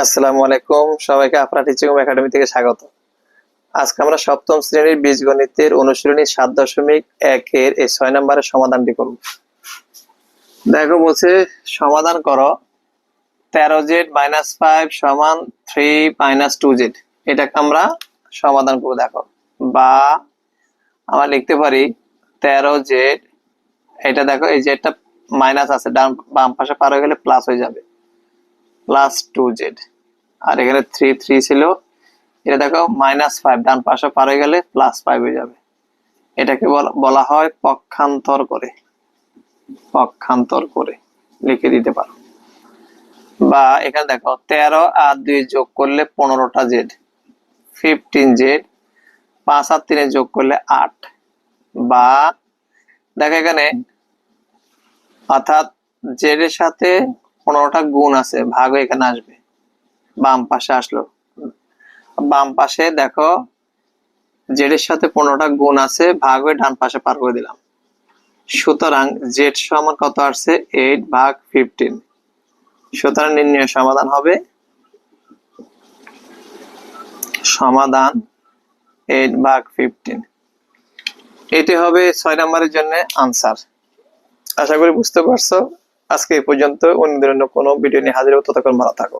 আসসালামু আলাইকুম, সবাইকে আপনার টিচিং একাডেমি থেকে স্বাগত। আজকে আমরা সপ্তম শ্রেণীর বীজগণিতের অনুশীলনী 7.1 এর এই 6 নম্বরের সমাধানটি করব। দেখো বলছে সমাধান করো 13z - 5 = 3 - 2z। এটাকে আমরা সমাধান করব। দেখো বা আমরা লিখতে পারি 13z, এটা দেখো এই জেডটা মাইনাস আছে, ডান বাম পাশে পার হয়ে গেলে প্লাস হয়ে যাবে, প্লাস 2z। আর এখানে 3 ছিল, এটা দেখো -5, ডান পাশে পার হয়ে গেলে +5 হয়ে যাবে। এটাকে বলা হয় পক্ষান্তর করে, পক্ষান্তর করে লিখে দিতে পারো। বা এখানে দেখো 13 আর 2 যোগ করলে 15টা জেড, 15z, 5 আর 3 যোগ করলে 8। বা দেখো এখানে অর্থাৎ জেড এর সাথে 15টা গুণ আছে, ভাগ এখানে আসবে, বাম পাশে আসলো। বাম পাশে দেখো জেড এর সাথে 15টা গুণ আছে, ভাগ হয়ে ডান পাশে পার করে দিলাম। সুতরাং জেড সমান কত আসছে? 8/15। সুতরাং নির্ণয় সমাধান হবে সমাধান 8/15। এটি হবে 6 নম্বরের জন্য আনসার। আশা করি বুঝতে পারছো। আজকে এই পর্যন্ত, অন্য কোনো ভিডিও নিয়ে হাজির হবো। ততক্ষণ ভালো থাকো।